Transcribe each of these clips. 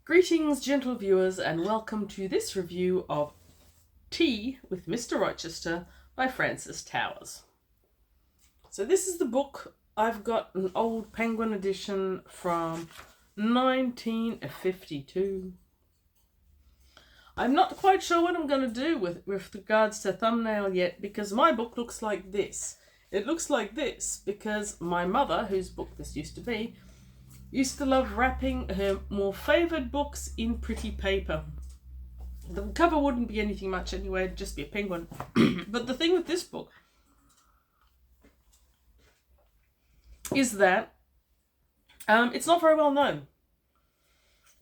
Greetings, gentle viewers, and welcome to this review of Tea with Mr Rochester by Frances Towers. So this is the book. I've got an old Penguin edition from 1952. I'm not quite sure what I'm going to do with regards to thumbnail yet, because my book looks like this. It looks like this because my mother, whose book this used to be, used to love wrapping her more favoured books in pretty paper. The cover wouldn't be anything much anyway, it'd just be a penguin. But the thing with this book is that it's not very well known.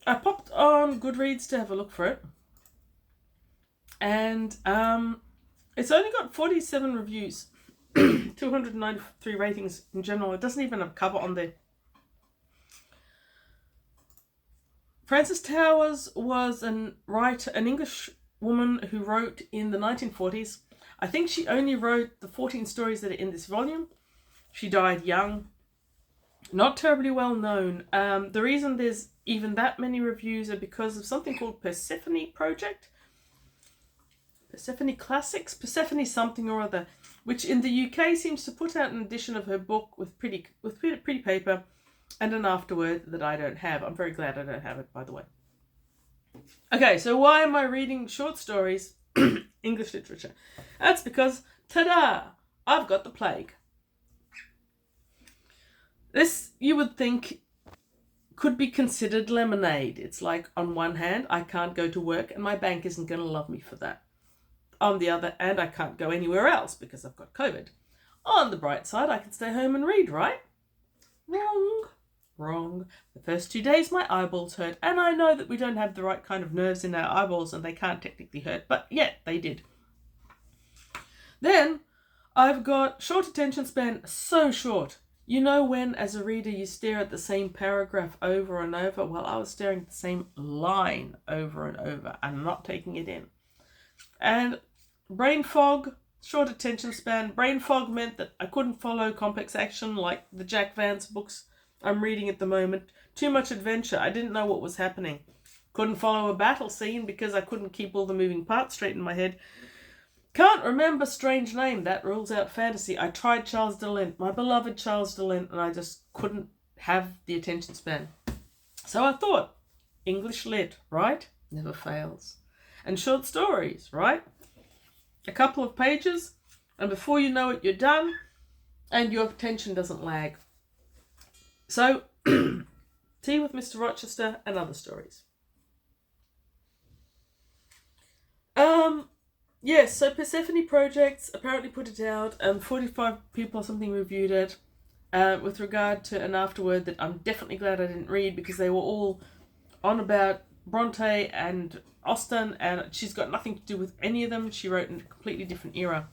I popped on Goodreads to have a look for it, and it's only got 47 reviews, 293 ratings in general. It doesn't even have a cover on there. Frances Towers was an English woman who wrote in the 1940s. I think she only wrote the 14 stories that are in this volume. She died young, not terribly well known. The reason there's even that many reviews are because of something called Persephone Project. Persephone Classics, Persephone something or other, which in the UK seems to put out an edition of her book with pretty paper and an afterword that I don't have. I'm very glad I don't have it, by the way. Okay, so why am I reading short stories, English literature? That's because, ta-da, I've got the plague. This, you would think, could be considered lemonade. It's like, on one hand, I can't go to work and my bank isn't going to love me for that. On the other hand, I can't go anywhere else because I've got COVID. On the bright side, I can stay home and read, right? Wrong. The first 2 days my eyeballs hurt, and I know that we don't have the right kind of nerves in our eyeballs and they can't technically hurt, but yet they did. Then I've got short attention span, so short. You know when, as a reader, you stare at the same paragraph over and over? Well, I was staring at the same line over and over and not taking it in. And brain fog, short attention span. Brain fog meant that I couldn't follow complex action like the Jack Vance books I'm reading at the moment. Too much adventure. I didn't know what was happening. Couldn't follow a battle scene because I couldn't keep all the moving parts straight in my head. Can't remember strange name. That rules out fantasy. I tried Charles DeLint, my beloved Charles DeLint, and I just couldn't have the attention span. So I thought, English lit, right? Never fails. And short stories, right? A couple of pages, and before you know it, you're done, and your attention doesn't lag. So, Tea with Mr Rochester and other stories. Yes, so Persephone Projects apparently put it out, and 45 people or something reviewed it, with regard to an afterword that I'm definitely glad I didn't read, because they were all on about Bronte and Austen, and she's got nothing to do with any of them. She wrote in a completely different era.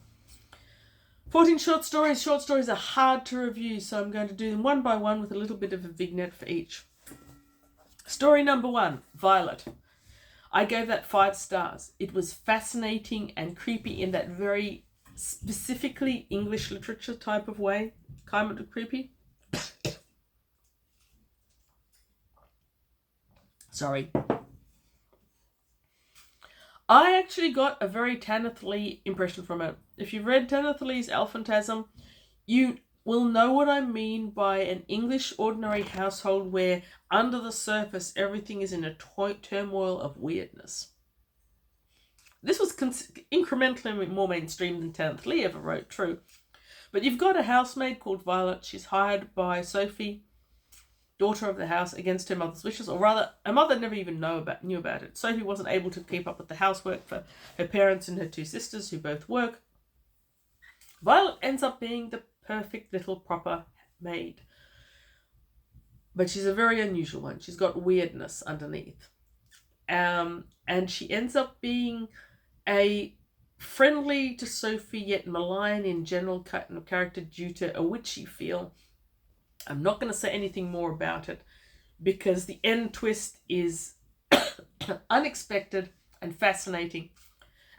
14 short stories. Short stories are hard to review, so I'm going to do them one by one with a little bit of a vignette for each. Story number 1, Violet. I gave that 5 stars. It was fascinating and creepy in that very specifically English literature type of way. Kind of creepy. Sorry. I actually got a very Tanith Lee impression from it. If you've read Tanith Lee's Elephantasm, you will know what I mean by an English ordinary household where under the surface everything is in a turmoil of weirdness. This was incrementally more mainstream than Tanith Lee ever wrote, true. But you've got a housemaid called Violet. She's hired by Sophie, daughter of the house, against her mother's wishes, or rather, her mother never even knew about it. Sophie wasn't able to keep up with the housework for her parents and her 2 sisters, who both work. Violet ends up being the perfect little proper maid, but she's a very unusual one. She's got weirdness underneath, and she ends up being a friendly to Sophie yet malign in general character due to a witchy feel. I'm not going to say anything more about it because the end twist is unexpected and fascinating.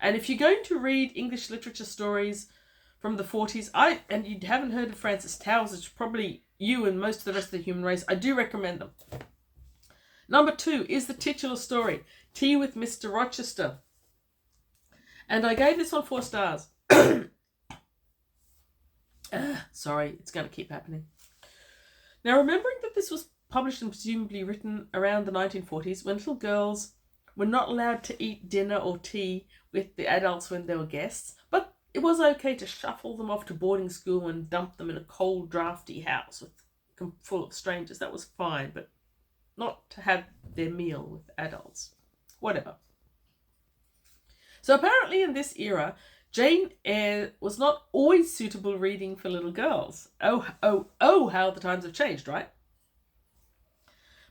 And if you're going to read English literature stories from the 40s, and you haven't heard of Frances Towers, which probably you and most of the rest of the human race, I do recommend them. Number 2 is the titular story, Tea with Mr Rochester. And I gave this one 4 stars. Sorry, it's going to keep happening. Now, remembering that this was published and presumably written around the 1940s, when little girls were not allowed to eat dinner or tea with the adults when they were guests, but it was okay to shuffle them off to boarding school and dump them in a cold, drafty house full of strangers. That was fine, but not to have their meal with adults. Whatever. So apparently in this era, Jane Eyre was not always suitable reading for little girls. Oh, how the times have changed, right?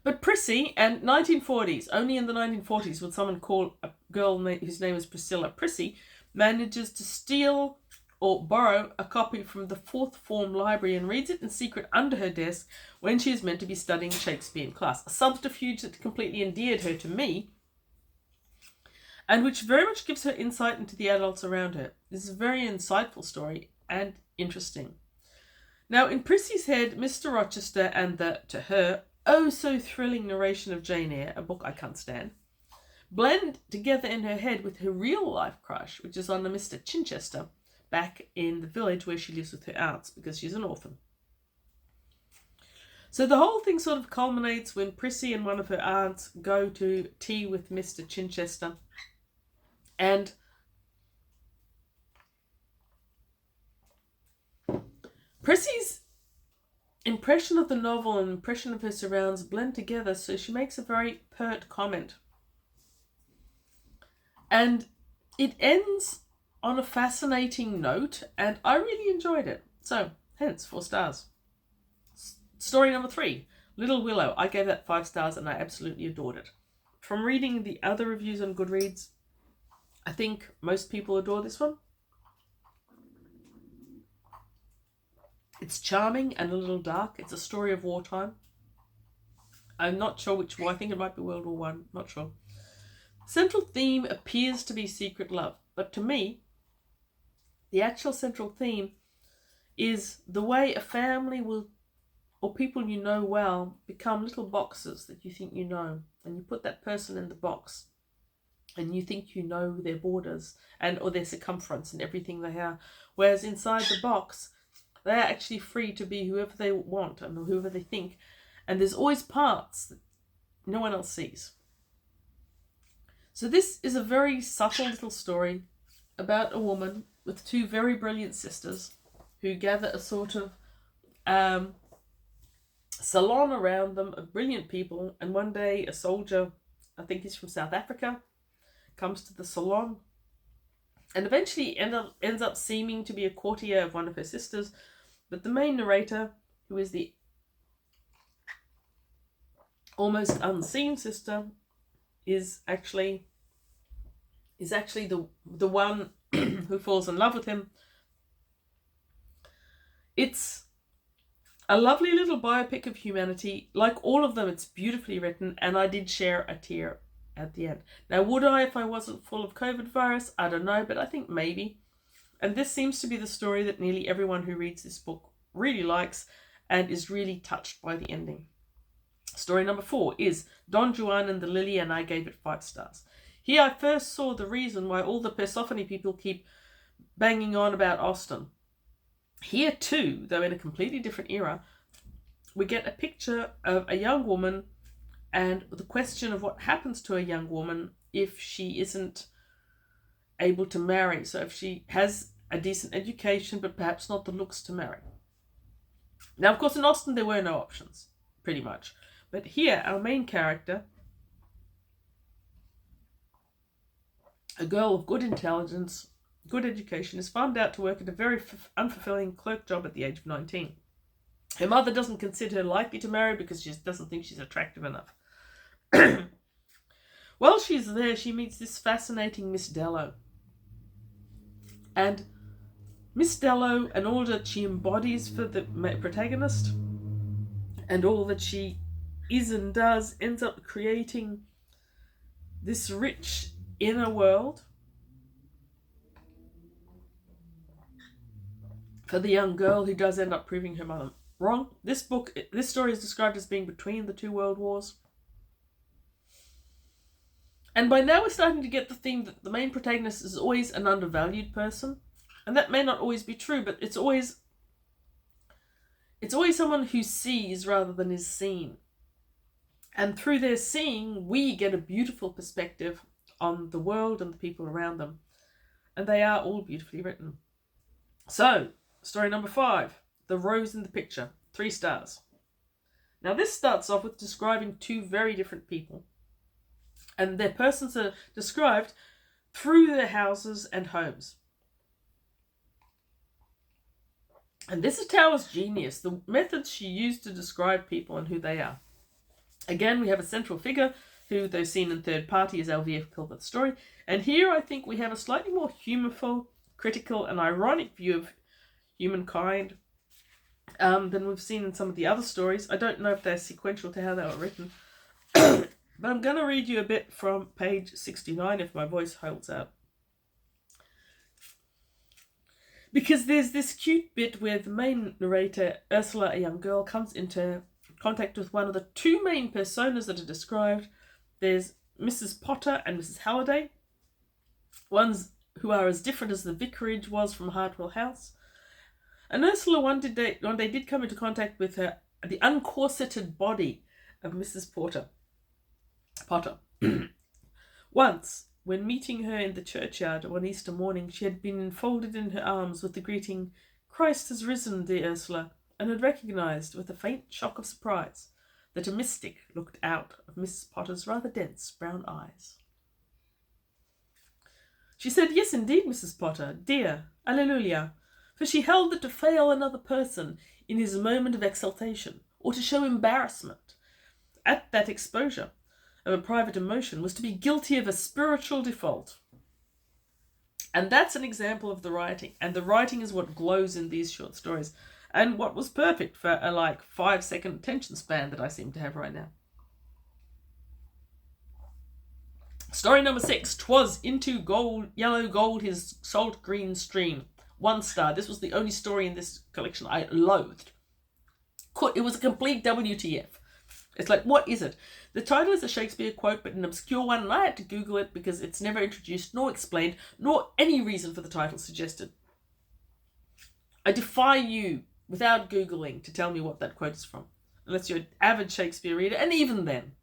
But Prissy, and 1940s, only in the 1940s would someone call a girl whose name is Priscilla Prissy, manages to steal or borrow a copy from the 4th form library and reads it in secret under her desk when she is meant to be studying Shakespeare in class. A subterfuge that completely endeared her to me, and which very much gives her insight into the adults around her. This is a very insightful story and interesting. Now, in Prissy's head, Mr Rochester and the, to her, oh so thrilling narration of Jane Eyre, a book I can't stand, blend together in her head with her real life crush, which is on a Mr Chichester, back in the village where she lives with her aunts because she's an orphan. So the whole thing sort of culminates when Prissy and one of her aunts go to tea with Mr Chichester, and Prissy's impression of the novel and impression of her surrounds blend together, so she makes a very pert comment. And it ends on a fascinating note, and I really enjoyed it. So, hence 4 stars. Story number 3, Little Willow. I gave that 5 stars and I absolutely adored it. From reading the other reviews on Goodreads, I think most people adore this one. It's charming and a little dark. It's a story of wartime. I'm not sure which war. I think it might be World War One. Not sure. Central theme appears to be secret love, but to me, the actual central theme is the way a family will, or people you know well, become little boxes that you think you know, and you put that person in the box, and you think you know their borders and or their circumference and everything they are, whereas inside the box, they're actually free to be whoever they want and whoever they think, and there's always parts that no one else sees. So this is a very subtle little story about a woman with 2 very brilliant sisters who gather a sort of salon around them of brilliant people, and one day a soldier, I think he's from South Africa, comes to the salon and eventually ends up seeming to be a courtier of one of her sisters, but the main narrator, who is the almost unseen sister, is actually the one who falls in love with him. It's a lovely little biopic of humanity. Like all of them, it's beautifully written, and I did share a tear at the end. Now, would I if I wasn't full of COVID virus? I don't know, but I think maybe. And this seems to be the story that nearly everyone who reads this book really likes and is really touched by the ending. Story number 4 is Don Juan and the Lily, and I gave it 5 stars. Here I first saw the reason why all the Persephone people keep banging on about Austen. Here too, though in a completely different era, we get a picture of a young woman and the question of what happens to a young woman if she isn't able to marry. So if she has a decent education but perhaps not the looks to marry. Now, of course, in Austen there were no options, pretty much. But here, our main character, a girl of good intelligence, good education, is farmed out to work at a very unfulfilling clerk job at the age of 19. Her mother doesn't consider her likely to marry because she doesn't think she's attractive enough. While she's there, she meets this fascinating Miss Dello. And Miss Dello, and all that she embodies for the protagonist, and all that she is and does, ends up creating this rich inner world for the young girl who does end up proving her mother wrong. This story is described as being between the 2 world wars. And by now we're starting to get the theme that the main protagonist is always an undervalued person. And that may not always be true, but it's always someone who sees rather than is seen. And through their seeing, we get a beautiful perspective on the world and the people around them. And they are all beautifully written. So, story number 5, The Rose in the Picture, 3 stars. Now this starts off with describing 2 very different people. And their persons are described through their houses and homes. And this is Tower's genius, the methods she used to describe people and who they are. Again, we have a central figure who, though seen in third party, is our vehicle for the story. And here I think we have a slightly more humorful, critical and ironic view of humankind than we've seen in some of the other stories. I don't know if they're sequential to how they were written. But I'm going to read you a bit from page 69 if my voice holds out. Because there's this cute bit where the main narrator, Ursula, a young girl, comes into contact with one of the 2 main personas that are described. There's Mrs. Potter and Mrs. Halliday, ones who are as different as the vicarage was from Hartwell House. And Ursula one day did come into contact with the uncorseted body of Mrs. Potter. Once, when meeting her in the churchyard one Easter morning, she had been enfolded in her arms with the greeting, "Christ has risen, dear Ursula," and had recognised, with a faint shock of surprise, that a mystic looked out of Mrs. Potter's rather dense brown eyes. She said, "Yes, indeed, Mrs. Potter, dear, alleluia," for she held that to fail another person in his moment of exaltation, or to show embarrassment at that exposure of a private emotion, was to be guilty of a spiritual default. And that's an example of the writing. And the writing is what glows in these short stories. And what was perfect for a 5-second attention span that I seem to have right now. Story number 6. 'Twas into yellow gold his salt green stream. 1 star. This was the only story in this collection I loathed. It was a complete WTF. It's like, what is it? The title is a Shakespeare quote, but an obscure one, and I had to Google it because it's never introduced, nor explained, nor any reason for the title suggested. I defy you, without Googling, to tell me what that quote is from, unless you're an avid Shakespeare reader, and even then.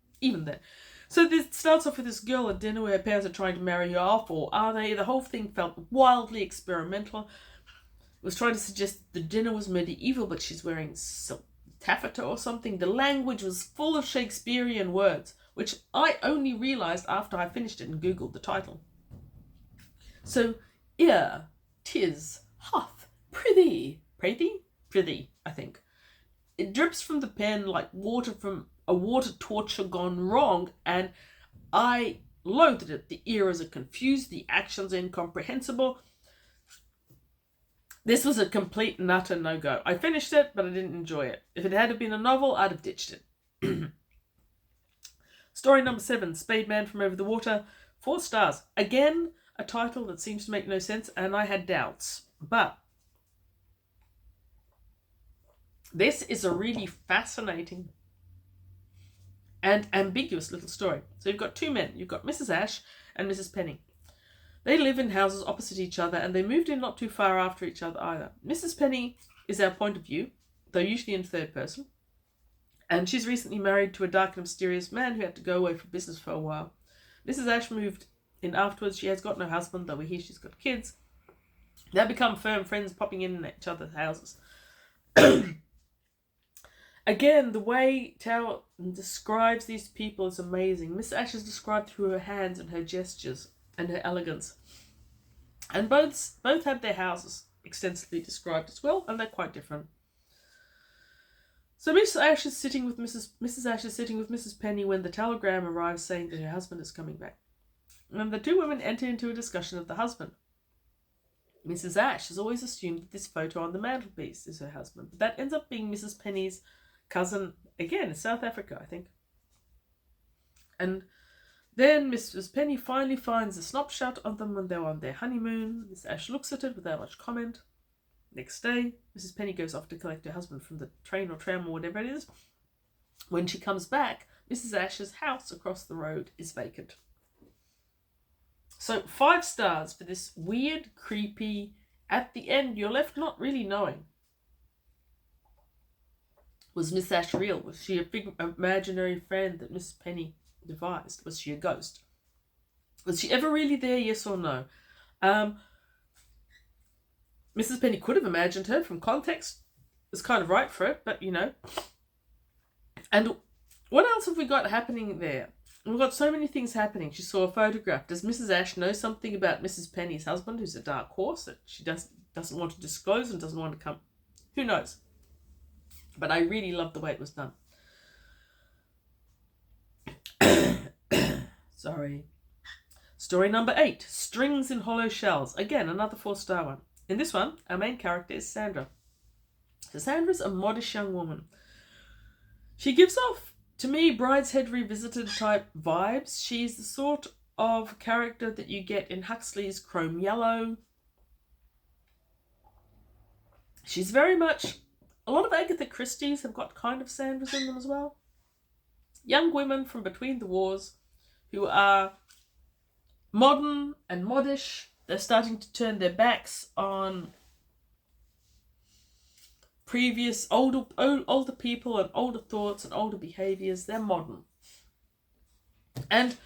So this starts off with this girl at dinner where her parents are trying to marry her off, or are they? The whole thing felt wildly experimental. It was trying to suggest that the dinner was medieval, but she's wearing silk taffeta or something. The language was full of Shakespearean words, which I only realised after I finished it and Googled the title. So, ere, 'tis, hath, prithee, I think. It drips from the pen like water from a water torture gone wrong, and I loathed it. The eras are confused, the actions are incomprehensible. This was a complete and utter no-go. I finished it, but I didn't enjoy it. If it had been a novel, I'd have ditched it. Story number 7, Spade Man from Over the Water, 4 stars. Again, a title that seems to make no sense, and I had doubts. But this is a really fascinating and ambiguous little story. So you've got 2 men. You've got Mrs. Ash and Mrs. Penny. They live in houses opposite each other, and they moved in not too far after each other either. Mrs. Penny is our point of view, though usually in third person. And she's recently married to a dark and mysterious man who had to go away for business for a while. Mrs. Ash moved in afterwards. She has got no husband, though we hear she's got kids. They become firm friends, popping in each other's houses. Again, the way Tao describes these people is amazing. Miss Ash is described through her hands and her gestures and her elegance. And both had their houses extensively described as well, and they're quite different. So Mrs. Ash is sitting with Mrs. Penny when the telegram arrives saying that her husband is coming back. And the 2 women enter into a discussion of the husband. Mrs. Ash has always assumed that this photo on the mantelpiece is her husband, but that ends up being Mrs. Penny's cousin, again, in South Africa, I think. And then Mrs. Penny finally finds a snapshot of them when they're on their honeymoon. Miss Ash looks at it without much comment. Next day, Mrs. Penny goes off to collect her husband from the train or tram or whatever it is. When she comes back, Mrs. Ash's house across the road is vacant. So 5 stars for this weird, creepy, at the end you're left not really knowing. Was Miss Ash real? Was she a big imaginary friend that Miss Penny devised? Was she a ghost? Was she ever really there, yes or no? Mrs. Penny could have imagined her from context. It's kind of right for it, but And what else have we got happening there? We've got so many things happening. She saw a photograph. Does Mrs. Ash know something about Mrs. Penny's husband, who's a dark horse, that she doesn't want to disclose and doesn't want to come? Who knows? But I really love the way it was done. Sorry. Story number 8. Strings in Hollow Shells. Again, another 4-star one. In this one, our main character is Sandra. So Sandra's a modish young woman. She gives off, to me, Brideshead Revisited type vibes. She's the sort of character that you get in Huxley's Chrome Yellow. She's very much... A lot of Agatha Christie's have got kind of Sandras in them as well. Young women from between the wars who are modern and modish. They're starting to turn their backs on previous older people and older thoughts and older behaviours. They're modern. And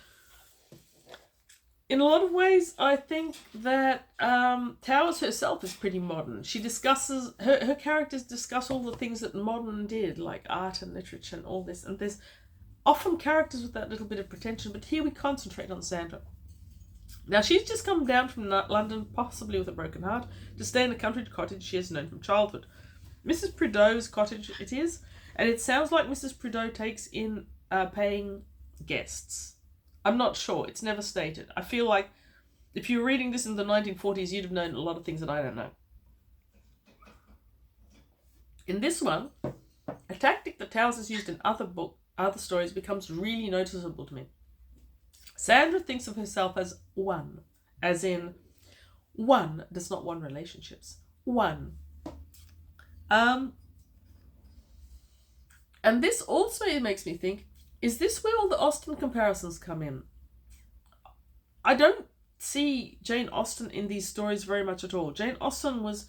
in a lot of ways, I think that Towers herself is pretty modern. She discusses, her characters discuss all the things that modern did, like art and literature and all this. And there's often characters with that little bit of pretension, but here we concentrate on Sandra. Now, she's just come down from London, possibly with a broken heart, to stay in a country cottage she has known from childhood. Mrs. Prideaux's cottage it is, and it sounds like Mrs. Prideaux takes in paying guests. I'm not sure. It's never stated. I feel like if you were reading this in the 1940s, you'd have known a lot of things that I don't know. In this one, a tactic that Towers has used in other stories becomes really noticeable to me. Sandra thinks of herself as one, as in one does not want relationships. One. And this also makes me think, is this where all the Austen comparisons come in? I don't see Jane Austen in these stories very much at all. Jane Austen was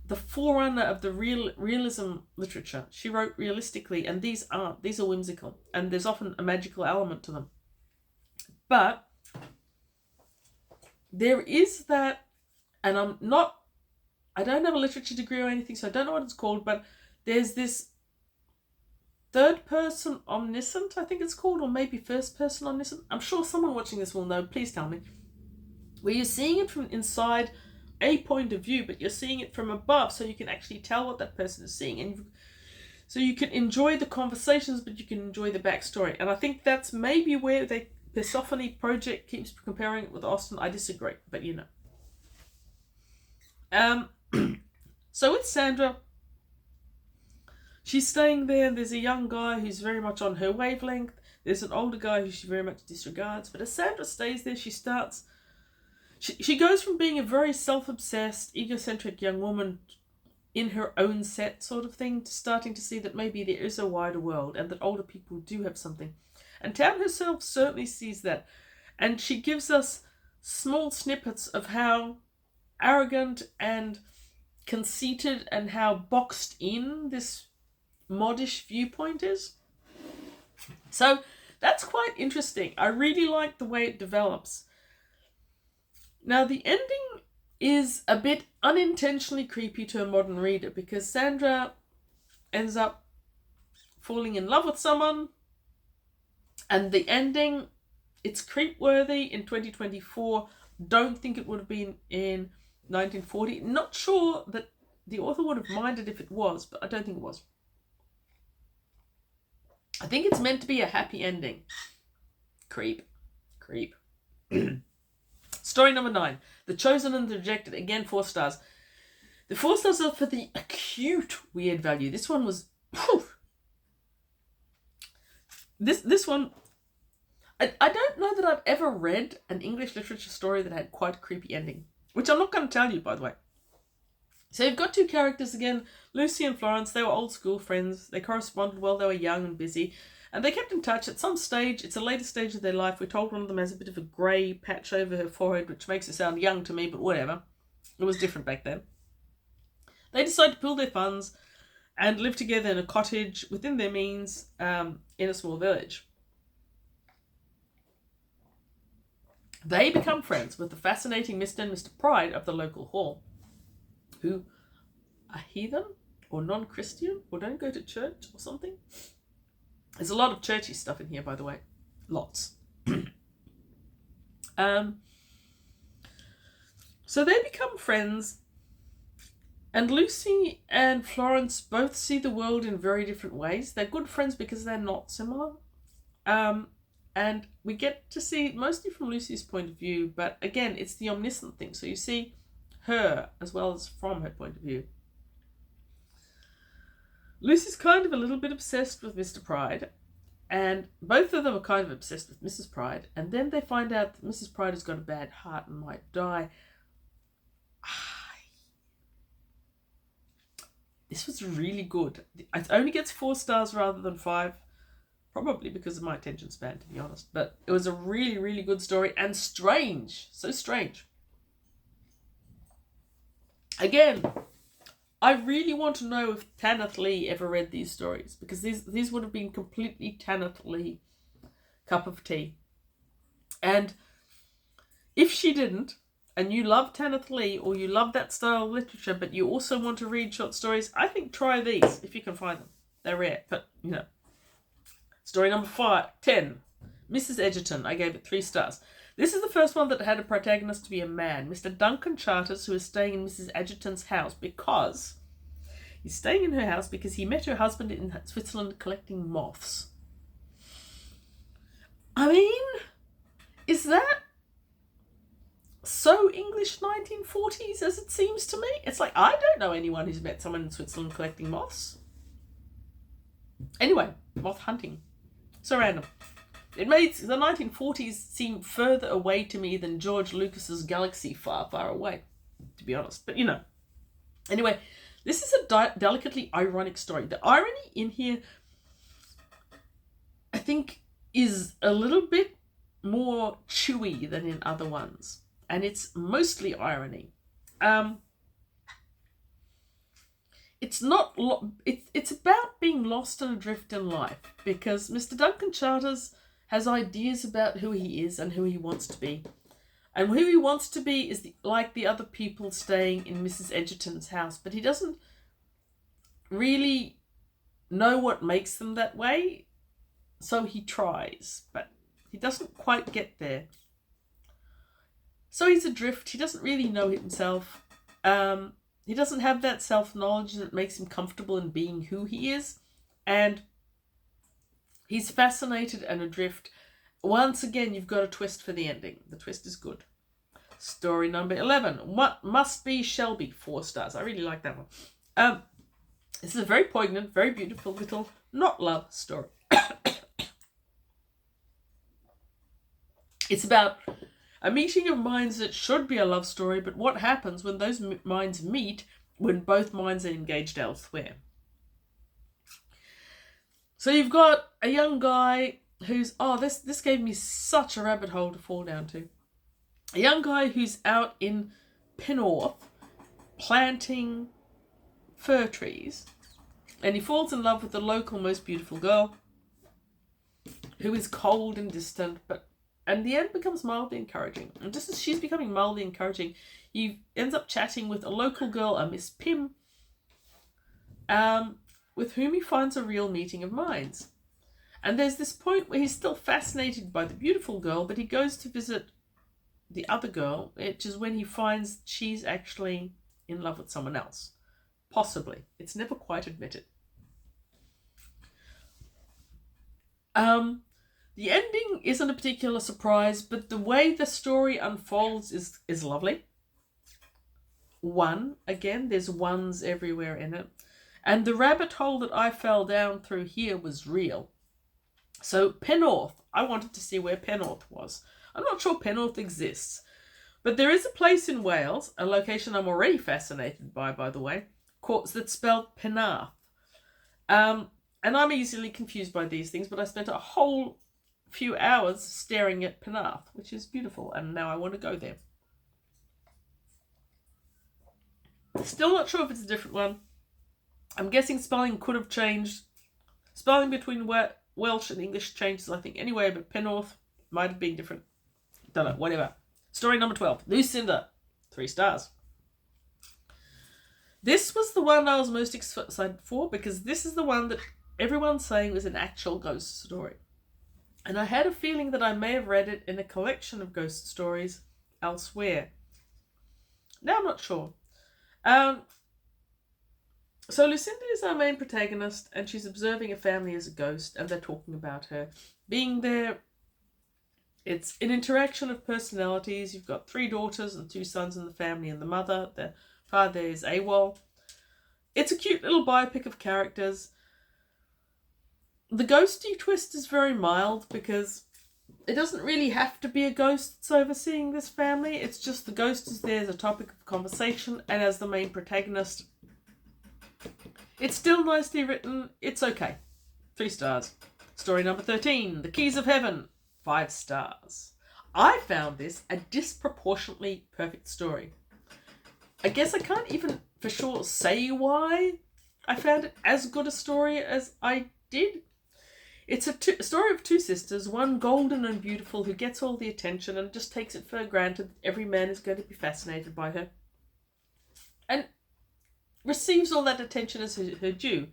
the forerunner of the realism literature. She wrote realistically, and these aren't. These are whimsical, and there's often a magical element to them. But there is that, and I don't have a literature degree or anything, so I don't know what it's called, but there's this third person omniscient, I think it's called, or maybe first person omniscient. I'm sure someone watching this will know, please tell me. Where you're seeing it from inside a point of view, but you're seeing it from above, so you can actually tell what that person is seeing. And so you can enjoy the conversations, but you can enjoy the backstory. And I think that's maybe where the Persephone project keeps comparing it with Austen. I disagree, but So with Sandra, she's staying there, and there's a young guy who's very much on her wavelength. There's an older guy who she very much disregards. But as Sandra stays there, she goes from being a very self-obsessed, egocentric young woman in her own set sort of thing to starting to see that maybe there is a wider world and that older people do have something. And Town herself certainly sees that. And she gives us small snippets of how arrogant and conceited and how boxed in this modish viewpoint is. So that's quite interesting. I really like the way it develops. Now the ending is a bit unintentionally creepy to a modern reader because Sandra ends up falling in love with someone, and the ending, it's creep-worthy in 2024. Don't think it would have been in 1940. Not sure that the author would have minded if it was, but I don't think it was. I think it's meant to be a happy ending. Creep. Story number 9. The Chosen and the Rejected. Again, 4 stars. The 4 stars are for the acute weird value. This one was... Whew. This one... I don't know that I've ever read an English literature story that had quite a creepy ending. Which I'm not going to tell you, by the way. So you've got 2 characters again. Lucy and Florence. They were old school friends. They corresponded while they were young and busy. And they kept in touch. At some stage, it's a later stage of their life, we're told one of them has a bit of a grey patch over her forehead, which makes it sound young to me, but whatever. It was different back then. They decide to pool their funds and live together in a cottage within their means in a small village. They become friends with the fascinating Mr. and Mr. Pride of the local hall, who are heathen or non-Christian or don't go to church or something. There's a lot of churchy stuff in here, by the way. Lots. So they become friends, and Lucy and Florence both see the world in very different ways. They're good friends because they're not similar. And we get to see mostly from Lucy's point of view, but again, it's the omniscient thing. So you see her as well as from her point of view. Lucy's kind of a little bit obsessed with Mr. Pride, and both of them are kind of obsessed with Mrs. Pride, and then they find out that Mrs. Pride has got a bad heart and might die. This was really good. It only gets 4 stars rather than 5. Probably because of my attention span, to be honest. But it was a really, really good story. And strange. So strange. Again, I really want to know if Tanith Lee ever read these stories. Because these would have been completely Tanith Lee cup of tea. And if she didn't, and you love Tanith Lee, or you love that style of literature, but you also want to read short stories, I think try these, if you can find them. They're rare, but, you know. Story number 10. Mrs. Edgerton. I gave it 3 stars. This is the first one that had a protagonist to be a man, Mr. Duncan Charters, who is staying in Mrs. Edgerton's house because he's staying in her house because he met her husband in Switzerland collecting moths. I mean, is that so English 1940s as it seems to me? It's like, I don't know anyone who's met someone in Switzerland collecting moths. Anyway, moth hunting. So random. It made the 1940s seem further away to me than George Lucas's galaxy far, far away, to be honest. But, you know. Anyway, this is a delicately ironic story. The irony in here, I think, is a little bit more chewy than in other ones. And it's mostly irony. It's not. It's about being lost and adrift in life, because Mr. Duncan Charters has ideas about who he is and who he wants to be, and who he wants to be is like the other people staying in Mrs. Edgerton's house, but he doesn't really know what makes them that way. So he tries, but he doesn't quite get there. So he's adrift. He doesn't really know himself. He doesn't have that self-knowledge that makes him comfortable in being who he is. And he's fascinated and adrift. Once again, you've got a twist for the ending. The twist is good. Story number 11. What Must Be Shall Be. 4 stars. I really like that one. This is a very poignant, very beautiful little not love story. It's about a meeting of minds that should be a love story, but what happens when those minds meet when both minds are engaged elsewhere? So you've got a young guy who's, this gave me such a rabbit hole to fall down to. A young guy who's out in Pennorth planting fir trees, and he falls in love with the local most beautiful girl who is cold and distant, and the end becomes mildly encouraging. And just as she's becoming mildly encouraging, he ends up chatting with a local girl, a Miss Pym, with whom he finds a real meeting of minds. And there's this point where he's still fascinated by the beautiful girl, but he goes to visit the other girl, which is when he finds she's actually in love with someone else. Possibly. It's never quite admitted. The ending isn't a particular surprise, but the way the story unfolds is lovely. Again, there's ones everywhere in it. And the rabbit hole that I fell down through here was real. So Pennorth, I wanted to see where Pennorth was. I'm not sure Pennorth exists, but there is a place in Wales, a location I'm already fascinated by the way, that's spelled Penarth. And I'm easily confused by these things, but I spent a whole few hours staring at Penarth, which is beautiful, and now I want to go there. Still not sure if it's a different one. I'm guessing spelling could have changed. Spelling between Welsh and English changes, I think, anyway, but Penarth might have been different. Don't know, whatever. Story number 12, Lucinda, 3 stars. This was the one I was most excited for, because this is the one that everyone's saying was an actual ghost story. And I had a feeling that I may have read it in a collection of ghost stories elsewhere. Now I'm not sure. So Lucinda is our main protagonist, and she's observing a family as a ghost, and they're talking about her being there. It's an interaction of personalities. You've got 3 daughters and 2 sons in the family, and the mother. The father is AWOL. It's a cute little biopic of characters. The ghosty twist is very mild, because it doesn't really have to be a ghost that's overseeing this family. It's just the ghost is there as a topic of conversation and as the main protagonist. It's still nicely written. It's okay. 3 stars. Story number 13, The Keys of Heaven. 5 stars. I found this a disproportionately perfect story. I guess I can't even for sure say why I found it as good a story as I did. It's a story of 2 sisters, one golden and beautiful who gets all the attention and just takes it for granted that every man is going to be fascinated by her. And receives all that attention as her due.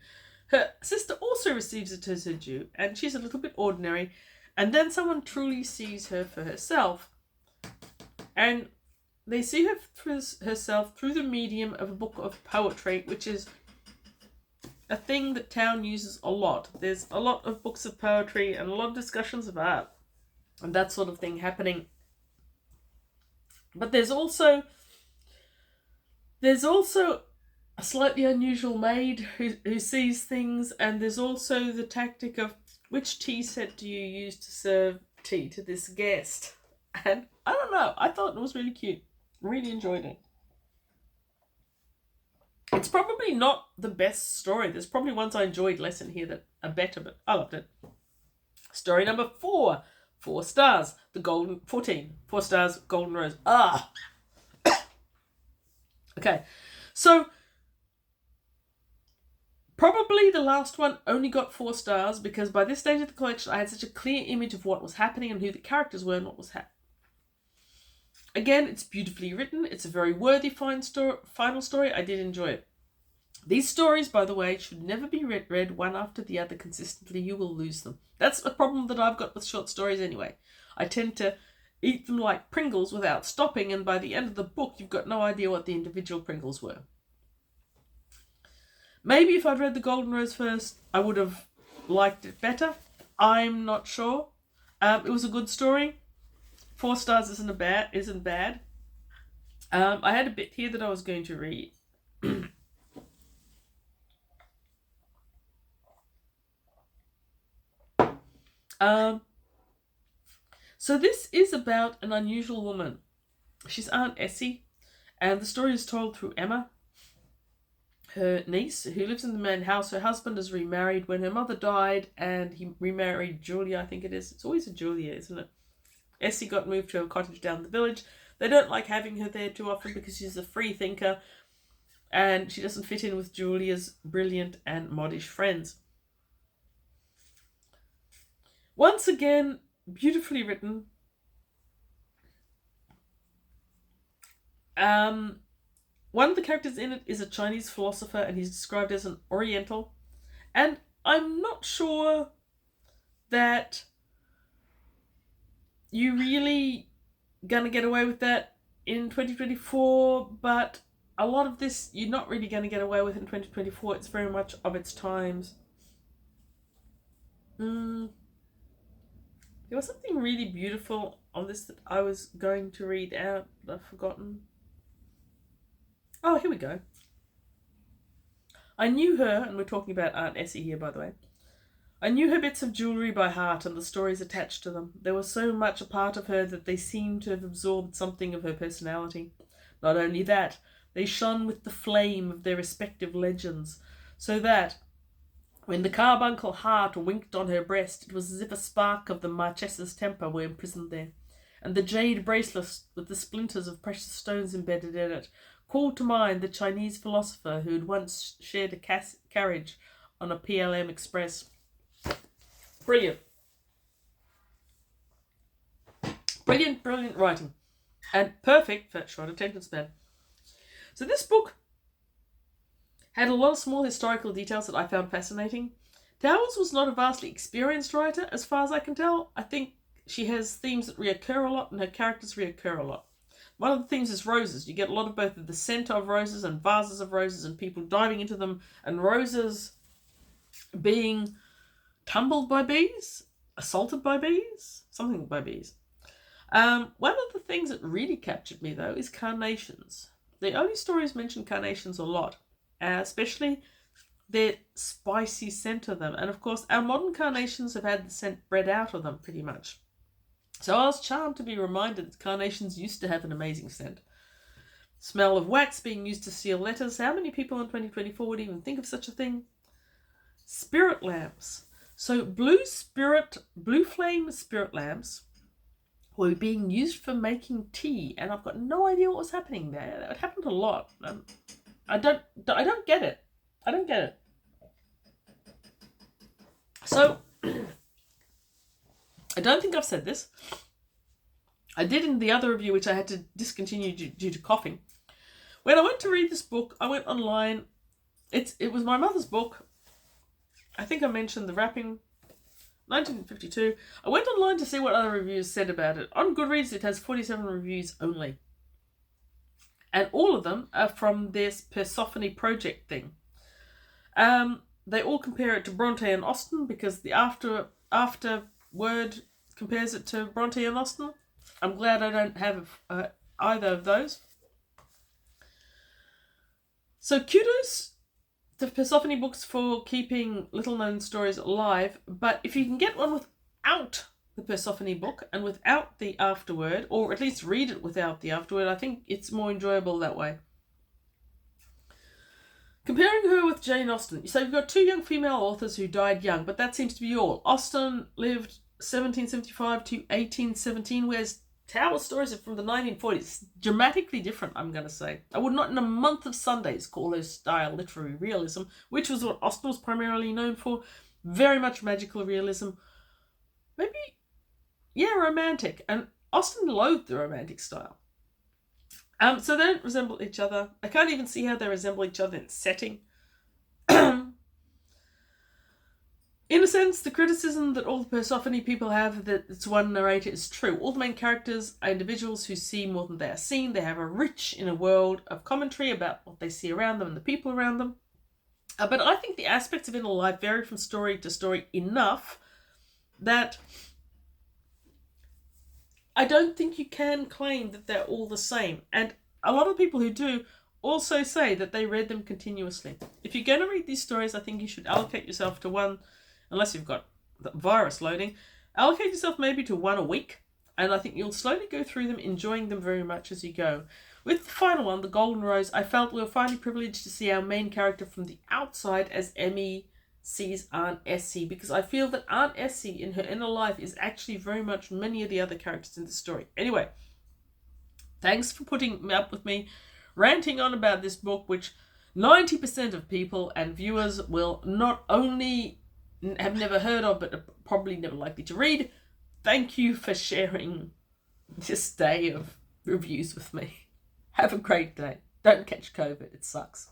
Her sister also receives it as her due, and she's a little bit ordinary, and then someone truly sees her for herself, and they see her herself through the medium of a book of poetry, which is a thing that town uses a lot. There's a lot of books of poetry and a lot of discussions of art and that sort of thing happening. But there's also a slightly unusual maid who sees things, and there's also the tactic of which tea set do you use to serve tea to this guest. And I don't know, I thought it was really cute. Really enjoyed it. It's probably not the best story. There's probably ones I enjoyed less in here that are better, but I loved it. Story number 4, 4 stars. 14, 4 stars, Golden Rose. Okay, so probably the last one only got 4 stars because by this stage of the collection I had such a clear image of what was happening and who the characters were and what was happening. Again, it's beautifully written. It's a very worthy final story. I did enjoy it. These stories, by the way, should never be read one after the other consistently. You will lose them. That's a problem that I've got with short stories anyway. I tend to eat them like Pringles without stopping, and by the end of the book, you've got no idea what the individual Pringles were. Maybe if I'd read The Golden Rose first, I would have liked it better. I'm not sure. It was a good story. 4 stars isn't bad. I had a bit here that I was going to read. So this is about an unusual woman. She's Aunt Essie, and the story is told through Emma, her niece, who lives in the main house. Her husband is remarried when her mother died, and he remarried Julia, I think it is. It's always a Julia, isn't it? Essie got moved to a cottage down the village. They don't like having her there too often because she's a free thinker and she doesn't fit in with Julia's brilliant and modish friends. Once again, beautifully written. One of the characters in it is a Chinese philosopher, and he's described as an Oriental. And I'm not sure that you really gonna get away with that in 2024, but a lot of this you're not really gonna get away with in 2024. It's very much of its times. There was something really beautiful on this that I was going to read out, but I've forgotten. Oh, here we go. I knew her, and we're talking about Aunt Essie here, by the way. I knew her bits of jewellery by heart and the stories attached to them. They were so much a part of her that they seemed to have absorbed something of her personality. Not only that, they shone with the flame of their respective legends, so that, When the carbuncle heart winked on her breast, it was as if a spark of the Marchesa's temper were imprisoned there, and the jade bracelet with the splinters of precious stones embedded in it called to mind the Chinese philosopher who had once shared a carriage on a PLM Express. Brilliant. Brilliant writing. And perfect for short attention span. So this book had a lot of small historical details that I found fascinating. Towers was not a vastly experienced writer, as far as I can tell. I think she has themes that reoccur a lot, and her characters reoccur a lot. One of the themes is roses. You get a lot of both of the scent of roses and vases of roses and people diving into them, and roses being tumbled by bees, assaulted by bees, something by bees. One of the things that really captured me, though, is carnations. The only stories mention carnations a lot, especially their spicy scent of them. And of course, our modern carnations have had the scent bred out of them pretty much. So I was charmed to be reminded that carnations used to have an amazing scent. Smell of wax being used to seal letters. How many people in 2024 would even think of such a thing? Spirit lamps. So blue flame spirit lamps were being used for making tea, and I've got no idea what was happening there. That happened a lot. I don't get it. I don't get it. So I don't think I've said this. I did in the other review, which I had to discontinue due to coughing. When I went to read this book, I went online. It was my mother's book. I think I mentioned the wrapping. 1952. I went online to see what other reviews said about it. On Goodreads, it has 47 reviews only. And all of them are from this Persephone project thing. They all compare it to Bronte and Austen because the afterword compares it to Bronte and Austen. I'm glad I don't have either of those. So kudos to Persephone books for keeping little-known stories alive, but if you can get one without the Persephone book and without the afterword, or at least read it without the afterword, I think it's more enjoyable that way. Comparing her with Jane Austen. So you've got two young female authors who died young, but that seems to be all. Austen lived 1775 to 1817, whereas Tower stories are from the 1940s. Dramatically different, I'm going to say. I would not in a month of Sundays call her style literary realism, which was what Austen was primarily known for. Very much magical realism. Maybe, romantic. And Austen loathed the romantic style. So they don't resemble each other. I can't even see how they resemble each other in setting. In a sense, the criticism that all the Persephone people have that it's one narrator is true. All the main characters are individuals who see more than they are seen. They have a rich inner world of commentary about what they see around them and the people around them. But I think the aspects of inner life vary from story to story enough that I don't think you can claim that they're all the same. And a lot of people who do also say that they read them continuously. If you're going to read these stories, I think you should allocate yourself to one, unless you've got the virus loading, allocate yourself maybe to one a week, and I think you'll slowly go through them, enjoying them very much as you go. With the final one, The Golden Rose, I felt we were finally privileged to see our main character from the outside as Emmy sees Aunt Essie, because I feel that Aunt Essie in her inner life is actually very much many of the other characters in the story. Anyway, thanks for putting up with me ranting on about this book, which 90% of people and viewers will not only have never heard of, but are probably never likely to read. Thank you for sharing this day of reviews with me. Have a great day. Don't catch COVID. It sucks.